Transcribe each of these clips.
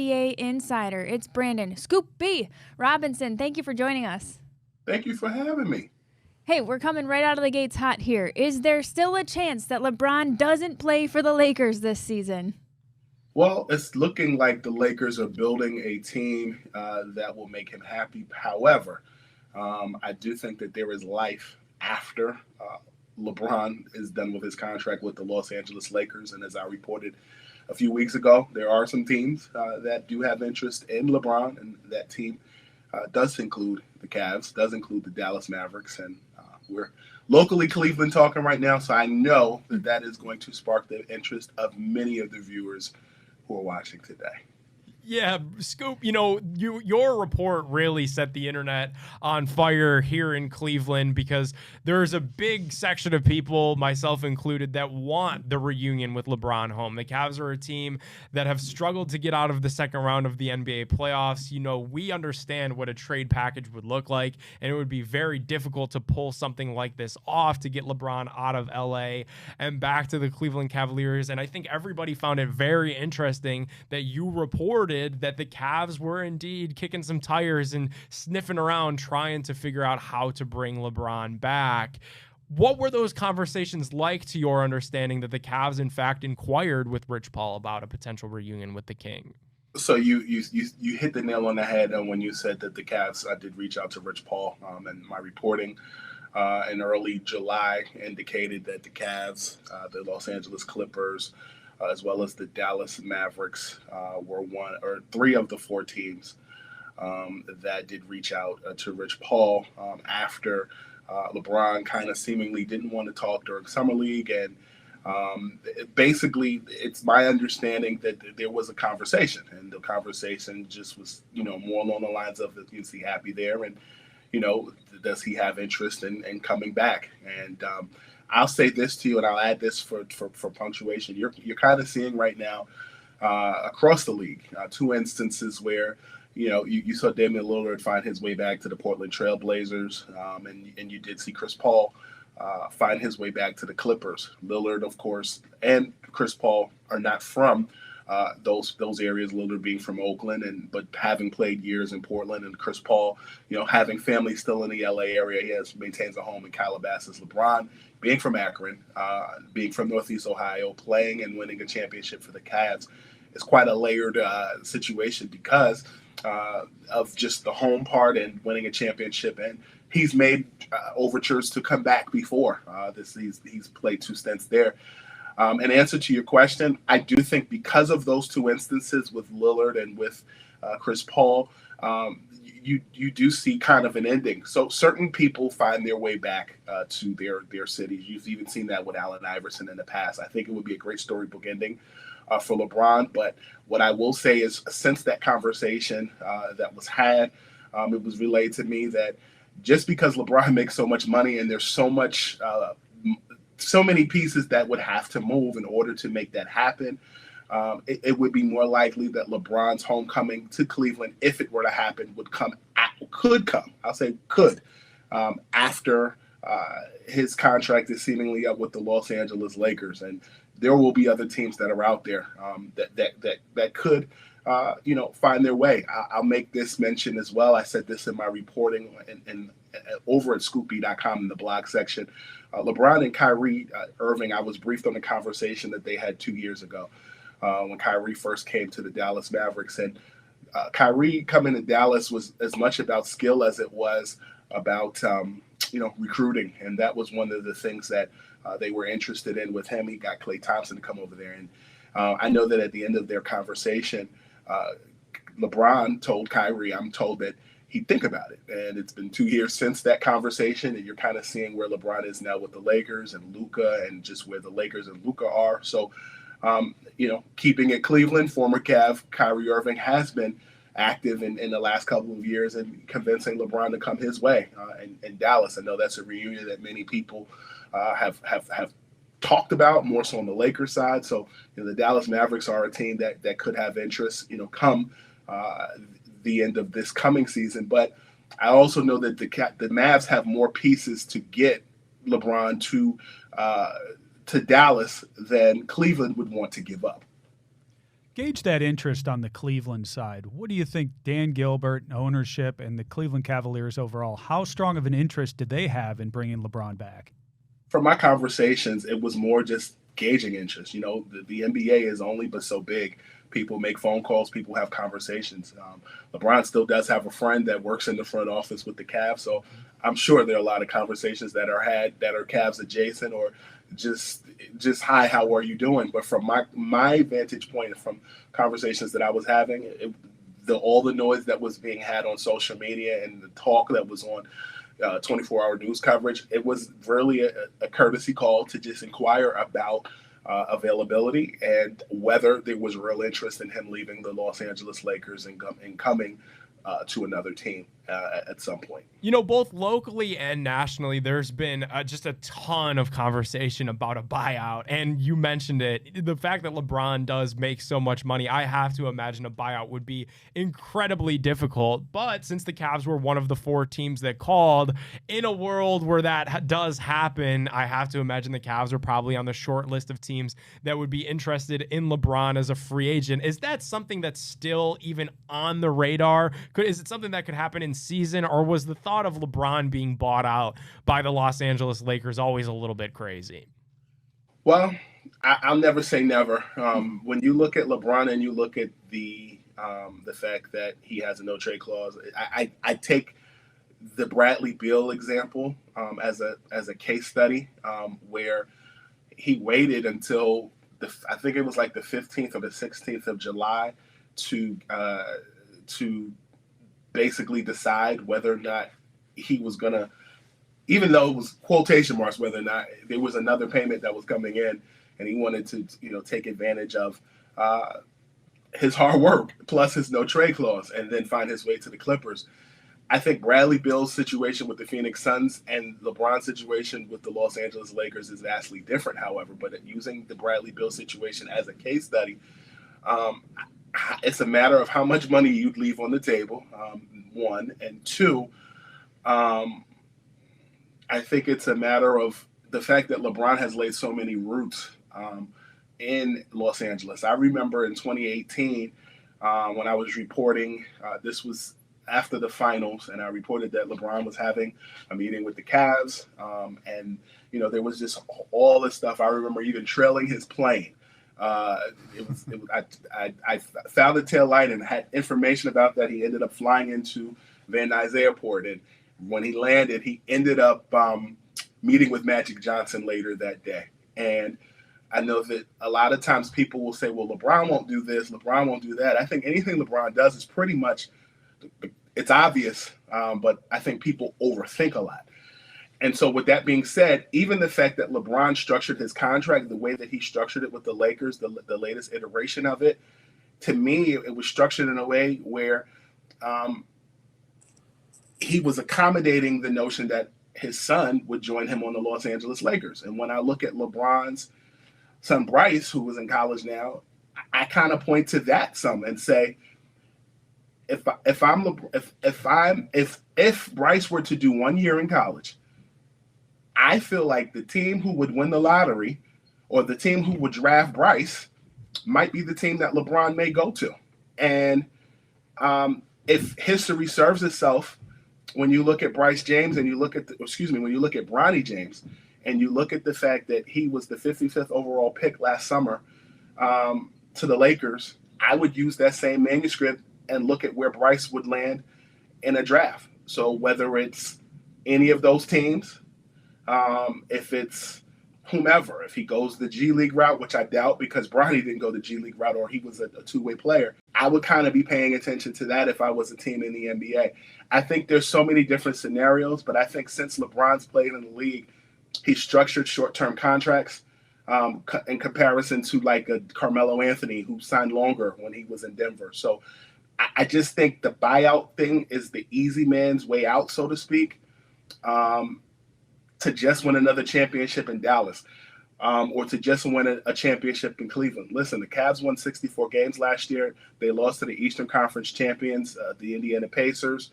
NBA insider. It's Brandon Scoop B Robinson. Thank you for joining us. Thank you for having me. Hey, we're coming right out of the gates hot here. Is there still a chance that LeBron doesn't play for the Lakers this season? Well, it's looking like the Lakers are building a team that will make him happy. However, I do think that there is life after LeBron is done with his contract with the Los Angeles Lakers. And as I reported a few weeks ago, there are some teams that do have interest in LeBron, and that team does include the Cavs, does include the Dallas Mavericks, and we're locally Cleveland talking right now, so I know that that is going to spark the interest of many of the viewers who are watching today. Yeah, Scoop, your report really set the internet on fire here in Cleveland because there's a big section of people, myself included, that want the reunion with LeBron home. The Cavs are a team that have struggled to get out of the second round of the NBA playoffs. We understand what a trade package would look like, and it would be very difficult to pull something like this off to get LeBron out of LA and back to the Cleveland Cavaliers. And I think everybody found it very interesting that you reported that the Cavs were indeed kicking some tires and sniffing around trying to figure out how to bring LeBron back. What were those conversations like, to your understanding, that the Cavs in fact inquired with Rich Paul about a potential reunion with the King? So you hit the nail on the head when you said that the Cavs did reach out to Rich Paul, and my reporting in early July indicated that the Cavs, the Los Angeles Clippers, as well as the Dallas Mavericks were one or three of the four teams that did reach out to Rich Paul after LeBron kind of seemingly didn't want to talk during Summer League. And basically, it's my understanding that there was a conversation, and the conversation just was, more along the lines of, is he happy there? And, does he have interest in coming back? And I'll say this to you, and I'll add this for punctuation. You're kind of seeing right now across the league two instances where you saw Damian Lillard find his way back to the Portland Trail Blazers, and you did see Chris Paul find his way back to the Clippers. Lillard, of course, and Chris Paul are not from those areas. Lillard being from Oakland, but having played years in Portland, and Chris Paul, having family still in the LA area, he maintains a home in Calabasas. LeBron being from Akron, being from Northeast Ohio, playing and winning a championship for the Cavs is quite a layered situation because of just the home part and winning a championship. And he's made overtures to come back before. He's played two stints there. In answer to your question, I do think because of those two instances with Lillard and with Chris Paul, you do see kind of an ending. So certain people find their way back to their cities. You've even seen that with Allen Iverson in the past. I think it would be a great storybook ending for LeBron. But what I will say is, since that conversation that was had, it was relayed to me that just because LeBron makes so much money and there's so many pieces that would have to move in order to make that happen, it would be more likely that LeBron's homecoming to Cleveland, if it were to happen, could after his contract is seemingly up with the Los Angeles Lakers. And there will be other teams that are out there that could find their way. I'll make this mention as well. I said this in my reporting and over at scoopy.com in the blog section. LeBron and Kyrie Irving, I was briefed on the conversation that they had 2 years ago when Kyrie first came to the Dallas Mavericks. And Kyrie coming to Dallas was as much about skill as it was about recruiting. And that was one of the things that they were interested in with him. He got Klay Thompson to come over there. And I know that at the end of their conversation, LeBron told Kyrie, I'm told that he'd think about it. And it's been 2 years since that conversation, and you're kind of seeing where LeBron is now with the Lakers and Luka, and just where the Lakers and Luka are. So, keeping it Cleveland, former Cav Kyrie Irving has been active in the last couple of years and convincing LeBron to come his way in Dallas. I know that's a reunion that many people have talked about, more so on the Lakers side. So the Dallas Mavericks are a team that could have interest, come the end of this coming season. But I also know that the Mavs have more pieces to get LeBron to Dallas than Cleveland would want to give up. Gauge that interest on the Cleveland side. What do you think Dan Gilbert, ownership, and the Cleveland Cavaliers overall, how strong of an interest did they have in bringing LeBron back? From my conversations, it was more just gauging interest. You know, the NBA is only but so big. People make phone calls. People have conversations. LeBron still does have a friend that works in the front office with the Cavs, so I'm sure there are a lot of conversations that are had that are Cavs adjacent or just hi, how are you doing? But from my vantage point, from conversations that I was having, all the noise that was being had on social media and the talk that was on 24-hour news coverage, it was really a courtesy call to just inquire about availability and whether there was real interest in him leaving the Los Angeles Lakers and coming to another team at some point. You know, both locally and nationally, there's been just a ton of conversation about a buyout. And you mentioned it. The fact that LeBron does make so much money, I have to imagine a buyout would be incredibly difficult. But since the Cavs were one of the 4 teams that called, in a world where that does happen, I have to imagine the Cavs are probably on the short list of teams that would be interested in LeBron as a free agent. Is that something that's still even on the radar? Is it something that could happen in season, or was the thought of LeBron being bought out by the Los Angeles Lakers always a little bit crazy? Well, I'll never say never. When you look at LeBron and you look at the fact that he has a no trade clause, I take the Bradley Beal example as a case study where he waited until I think it was like the 15th or the 16th of July to basically decide whether or not he was going to, even though it was quotation marks, whether or not there was another payment that was coming in and he wanted to, take advantage of his hard work plus his no trade clause and then find his way to the Clippers. I think Bradley Beal's situation with the Phoenix Suns and LeBron's situation with the Los Angeles Lakers is vastly different, however, but using the Bradley Beal situation as a case study, it's a matter of how much money you'd leave on the table, one. And two, I think it's a matter of the fact that LeBron has laid so many roots in Los Angeles. I remember in 2018 when I was reporting, this was after the finals, and I reported that LeBron was having a meeting with the Cavs, and there was just all this stuff. I remember even trailing his plane. I found the tail light and had information about that. He ended up flying into Van Nuys Airport, and when he landed, he ended up meeting with Magic Johnson later that day. And I know that a lot of times people will say, well, LeBron won't do this, LeBron won't do that. I think anything LeBron does is pretty much, it's obvious, but I think people overthink a lot. And so with that being said, even the fact that LeBron structured his contract the way that he structured it with the Lakers, the latest iteration of it, to me, it was structured in a way where he was accommodating the notion that his son would join him on the Los Angeles Lakers. And when I look at LeBron's son, Bryce, who was in college now, I kind of point to that some and say, if Bryce were to do 1 year in college, I feel like the team who would win the lottery or the team who would draft Bryce might be the team that LeBron may go to. And if history serves itself, when you look at Bryce James and when you look at Bronny James and you look at the fact that he was the 55th overall pick last summer to the Lakers, I would use that same manuscript and look at where Bryce would land in a draft. So whether it's any of those teams, if it's whomever, if he goes the G League route, which I doubt because Bronny didn't go the G League route or he was a two-way player, I would kind of be paying attention to that if I was a team in the NBA. I think there's so many different scenarios, but I think since LeBron's played in the league, he structured short-term contracts in comparison to like a Carmelo Anthony who signed longer when he was in Denver. So I just think the buyout thing is the easy man's way out, so to speak. To just win another championship in Dallas or to just win a championship in Cleveland. Listen, the Cavs won 64 games last year. They lost to the Eastern Conference champions, the Indiana Pacers,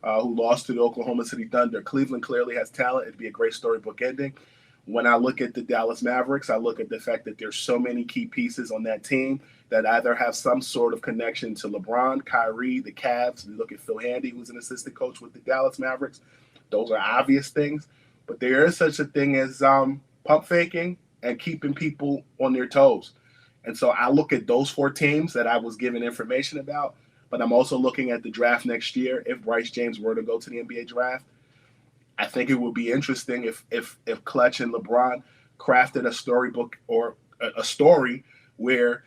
who lost to the Oklahoma City Thunder. Cleveland clearly has talent. It'd be a great storybook ending. When I look at the Dallas Mavericks, I look at the fact that there's so many key pieces on that team that either have some sort of connection to LeBron, Kyrie, the Cavs. We look at Phil Handy, who's an assistant coach with the Dallas Mavericks. Those are obvious things. But there is such a thing as pump faking and keeping people on their toes. And so I look at those 4 teams that I was given information about, but I'm also looking at the draft next year. If Bryce James were to go to the NBA draft, I think it would be interesting if Clutch and LeBron crafted a storybook or a story where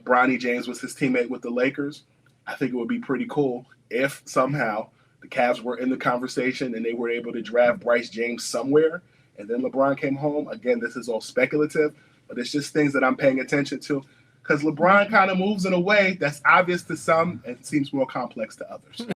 Bronny James was his teammate with the Lakers. I think it would be pretty cool if somehow the Cavs were in the conversation and they were able to draft Bryce James somewhere, and then LeBron came home. Again, this is all speculative, but it's just things that I'm paying attention to because LeBron kind of moves in a way that's obvious to some and seems more complex to others.